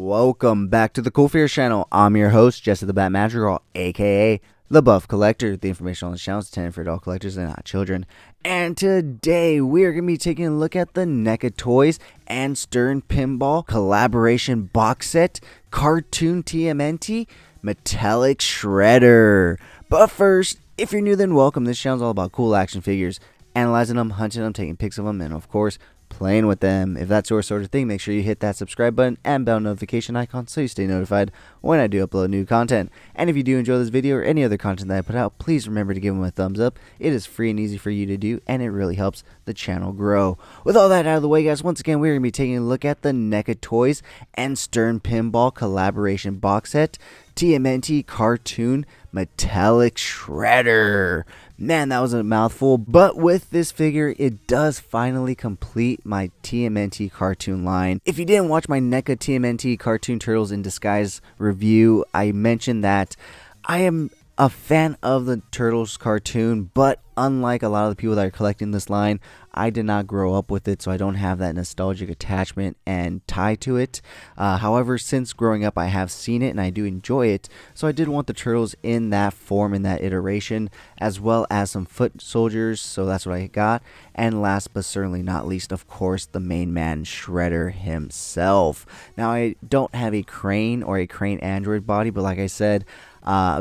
Welcome back to the CoolFigurez channel. I'm your host, Jesse the Bat Madrigal, aka the Buff Collector. The information on the channel is intended for adult collectors and not children. And today we are going to be taking a look at the NECA Toys and Stern Pinball Collaboration Box Set Cartoon TMNT Metallic Shredder. But first, if you're new, then welcome. This channel is all about cool action figures, analyzing them, hunting them, taking pics of them, and of course, playing with them. If that's your sort of thing, make sure you hit that subscribe button and bell notification icon so you stay notified when I do upload new content. And if you do enjoy this video or any other content that I put out, please remember to give them a thumbs up. It is free and easy for you to do, and it really helps the channel grow. With all that out of the way, guys, once again, we're going to be taking a look at the NECA Toys and Stern Pinball Collaboration Box Set TMNT Cartoon Metallic Shredder. Man, that was a mouthful, but with this figure, it does finally complete my TMNT cartoon line. If you didn't watch my NECA TMNT Cartoon Turtles in Disguise review, I mentioned that I am a fan of the Turtles cartoon, but unlike a lot of the people that are collecting this line, I did not grow up with it, so I don't have that nostalgic attachment and tie to it. However, since growing up, I have seen it and I do enjoy it, so I did want the Turtles in that form, in that iteration, as well as some foot soldiers, so that's what I got. And last but certainly not least, of course, the main man, Shredder himself. Now, I don't have a Crane or a Crane Android body, but like I said,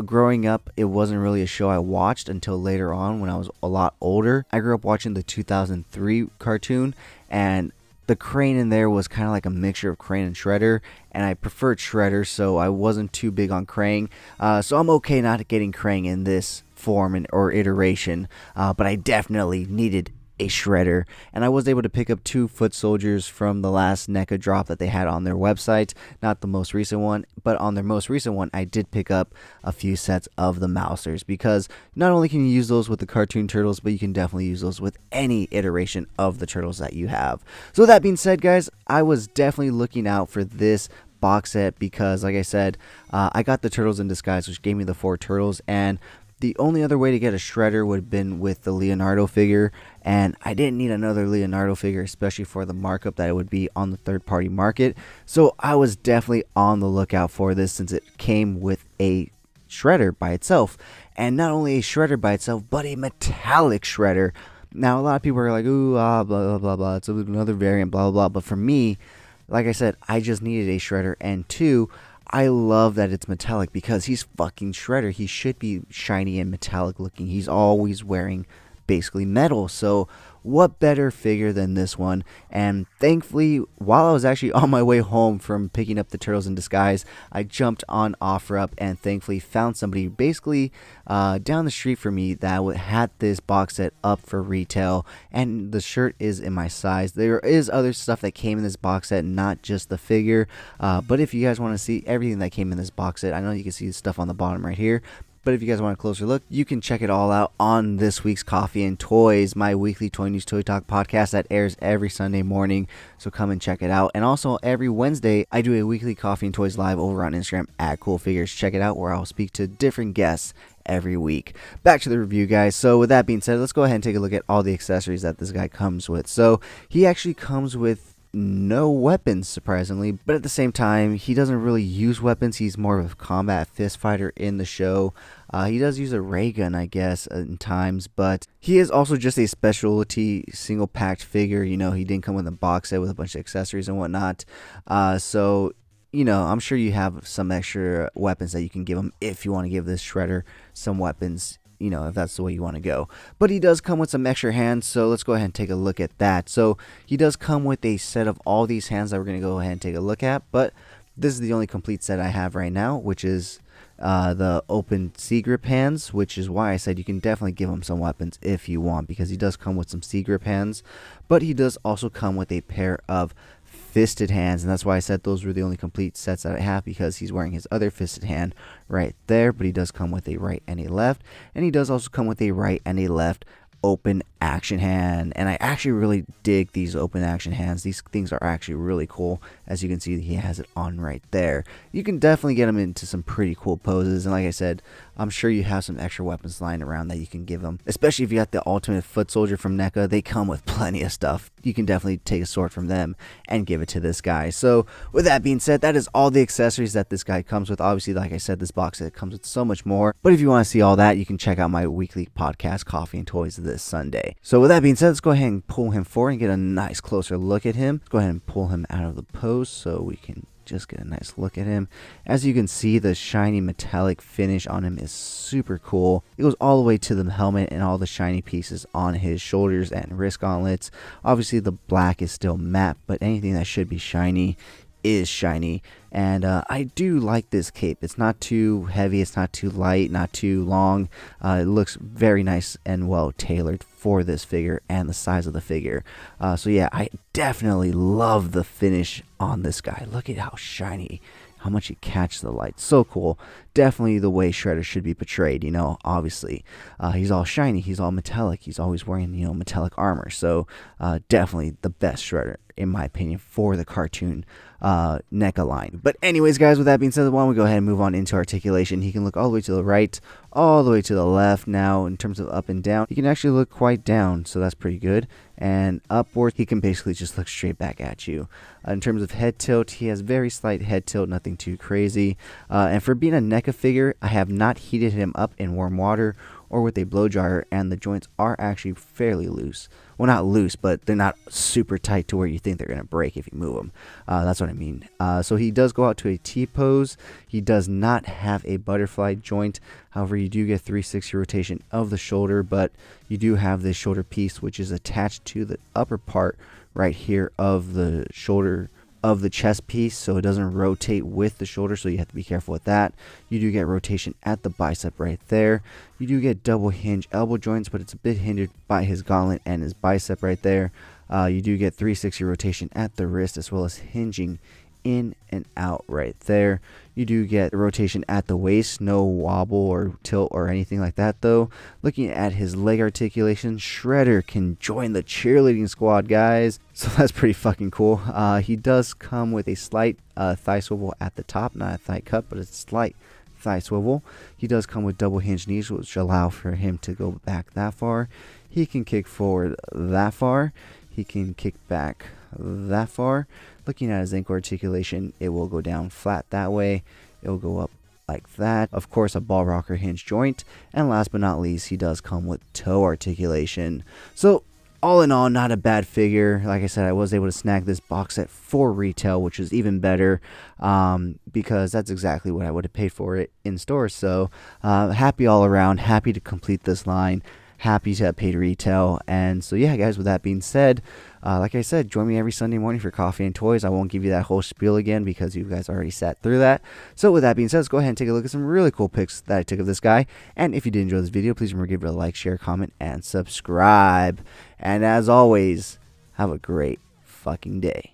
growing up, it wasn't really a show I watched until later on when I was a lot older. I grew up watching the 2003 cartoon, and the Crane in there was kind of like a mixture of Crane and Shredder, and I preferred Shredder, so I wasn't too big on Crane. So I'm okay not getting Crane in this form or iteration, but I definitely needed a Shredder, and I was able to pick up 2 foot soldiers from the last NECA drop that they had on their website. Not the most recent one, but on their most recent one, I did pick up a few sets of the Mousers, because not only can you use those with the cartoon Turtles, but you can definitely use those with any iteration of the Turtles that you have. So with that being said, guys, I was definitely looking out for this box set because, like I said, I got the Turtles in Disguise, which gave me the 4 Turtles, and the only other way to get a Shredder would have been with the Leonardo figure, and I didn't need another Leonardo figure, especially for the markup that it would be on the third-party market. So I was definitely on the lookout for this since it came with a Shredder by itself. And not only a Shredder by itself, but a metallic Shredder. Now, a lot of people are like, ooh, blah, blah, blah, blah, it's another variant, blah, blah, blah. But for me, like I said, I just needed a Shredder, and 2, I love that it's metallic because he's fucking Shredder. He should be shiny and metallic looking. He's always wearing basically metal. So what better figure than this one? And thankfully, while I was actually on my way home from picking up the Turtles in Disguise, I jumped on OfferUp and thankfully found somebody basically down the street from me that had this box set up for retail, and the shirt is in my size. There is other stuff that came in this box set, not just the figure, but if you guys want to see everything that came in this box set, I know you can see the stuff on the bottom right here. But if you guys want a closer look, you can check it all out on this week's Coffee and Toys, my weekly Toy News Toy Talk podcast that airs every Sunday morning. So come and check it out. And also every Wednesday, I do a weekly Coffee and Toys live over on Instagram at CoolFigurez. Check it out, where I'll speak to different guests every week. Back to the review, guys. So with that being said, let's go ahead and take a look at all the accessories that this guy comes with. So he actually comes with no weapons, surprisingly, but at the same time, he doesn't really use weapons. He's more of a combat fist fighter in the show. He does use a ray gun, I guess, in times, but he is also just a specialty single packed figure. You know, he didn't come with a box set with a bunch of accessories and whatnot. So, you know, I'm sure you have some extra weapons that you can give him if you want to give this Shredder some weapons, you know, if that's the way you want to go. But he does come with some extra hands, so let's go ahead and take a look at that. So he does come with a set of all these hands that we're going to go ahead and take a look at, but this is the only complete set I have right now, which is the open C-grip hands, which is why I said you can definitely give him some weapons if you want, because he does come with some C-grip hands, but he does also come with a pair of fisted hands, and that's why I said those were the only complete sets that I have, because he's wearing his other fisted hand right there. But he does come with a right and a left, and he does also come with a right and a left open action hand, and I actually really dig these open action hands. These things are actually really cool. As you can see, he has it on right there. You can definitely get him into some pretty cool poses, and like I said, I'm sure you have some extra weapons lying around that you can give him, especially if you got the ultimate foot soldier from NECA. They come with plenty of stuff. You can definitely take a sword from them and give it to this guy. So with that being said, that is all the accessories that this guy comes with. Obviously, like I said, this box set comes with so much more, but if you want to see all that, you can check out my weekly podcast, Coffee and Toys, this Sunday. So with that being said, let's go ahead and pull him forward and get a nice closer look at him. Let's go ahead and pull him out of the pose so we can just get a nice look at him. As you can see, the shiny metallic finish on him is super cool. It goes all the way to the helmet and all the shiny pieces on his shoulders and wrist gauntlets. Obviously the black is still matte, but anything that should be shiny is shiny. And I do like this cape. It's not too heavy, it's not too light, not too long. It looks very nice and well tailored for this figure and the size of the figure. So yeah, I definitely love the finish on this guy. Look at how shiny, how much he catches the light. So cool. Definitely the way Shredder should be portrayed, you know, obviously. He's all shiny, he's all metallic, he's always wearing, you know, metallic armor. So definitely the best Shredder, in my opinion, for the cartoon NECA line. But anyways, guys, with that being said, why don't we go ahead and move on into articulation. He can look all the way to the right, all the way to the left. Now, in terms of up and down, he can actually look quite down, so that's pretty good. And upward, he can basically just look straight back at you. In terms of head tilt, he has very slight head tilt, nothing too crazy. And for being a NECA figure, I have not heated him up in warm water or with a blow dryer, and the joints are actually fairly loose. Well, not loose, but they're not super tight to where you think they're going to break if you move them. That's what I mean. So he does go out to a T pose. He does not have a butterfly joint. However, you do get 360 rotation of the shoulder, but you do have this shoulder piece which is attached to the upper part right here of the shoulder of the chest piece, so it doesn't rotate with the shoulder, so you have to be careful with that. You do get rotation at the bicep right there. You do get double hinge elbow joints, but it's a bit hindered by his gauntlet and his bicep right there. You do get 360 rotation at the wrist, as well as hinging in and out right there. You do get rotation at the waist, no wobble or tilt or anything like that though. Looking at his leg articulation, Shredder can join the cheerleading squad, guys. So that's pretty fucking cool. He does come with a slight thigh swivel at the top, not a thigh cut, but a slight thigh swivel. He does come with double hinge knees, which allow for him to go back that far. He can kick forward that far. He can kick back that far. Looking at his ankle articulation, it will go down flat that way. It will go up like that. Of course, a ball rocker hinge joint. And last but not least, he does come with toe articulation. So all in all, not a bad figure. Like I said, I was able to snag this box set for retail, which is even better, because that's exactly what I would have paid for it in store. So happy all around, happy to complete this line, happy to have paid retail. And so yeah, guys, with that being said, like I said, join me every Sunday morning for Coffee and Toys. I won't give you that whole spiel again because you guys already sat through that. So with that being said, let's go ahead and take a look at some really cool pics that I took of this guy. And if you did enjoy this video, please remember to give it a like, share, comment, and subscribe. And as always, have a great fucking day.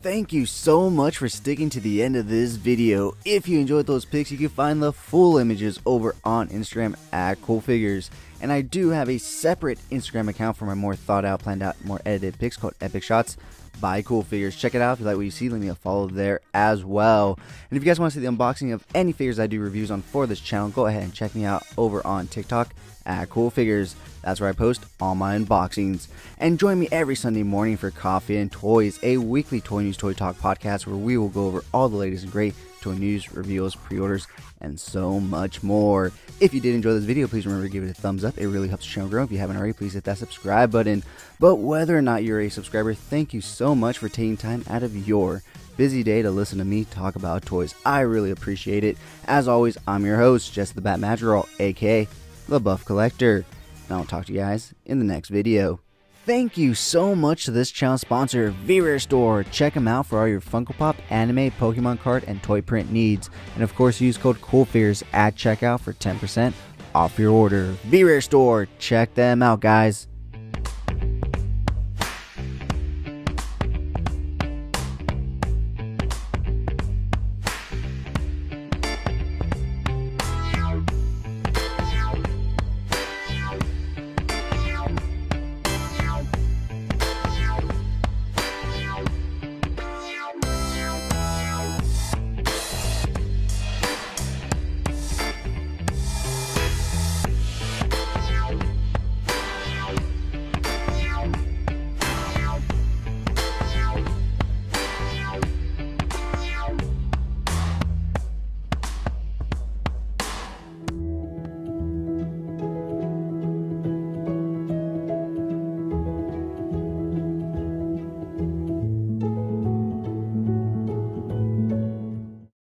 Thank you so much for sticking to the end of this video. If you enjoyed those pics, you can find the full images over on Instagram at CoolFigurez. And I do have a separate Instagram account for my more thought out, planned out, more edited pics called Epic Shots by CoolFigurez. Check it out if you like what you see. Leave me a follow there as well. And if you guys want to see the unboxing of any figures I do reviews on for this channel, go ahead and check me out over on TikTok at CoolFigurez. That's where I post all my unboxings. And join me every Sunday morning for Coffee and Toys, a weekly toy news, toy talk podcast where we will go over all the latest and great toy news, reviews, pre-orders, and so much more. If you did enjoy this video, please remember to give it a thumbs up. It really helps the channel grow. If you haven't already, please hit that subscribe button. But whether or not you're a subscriber, thank you so much for taking time out of your busy day to listen to me talk about toys. I really appreciate it. As always, I'm your host, Jesse the Bat Madrigal, aka the Buff Collector. And I'll talk to you guys in the next video. Thank you so much to this channel sponsor, CoolFigurez Store. Check them out for all your Funko Pop, anime, Pokemon card, and toy print needs. And of course, use code CoolFigurez at checkout for 10% off your order. CoolFigurez Store. Check them out, guys.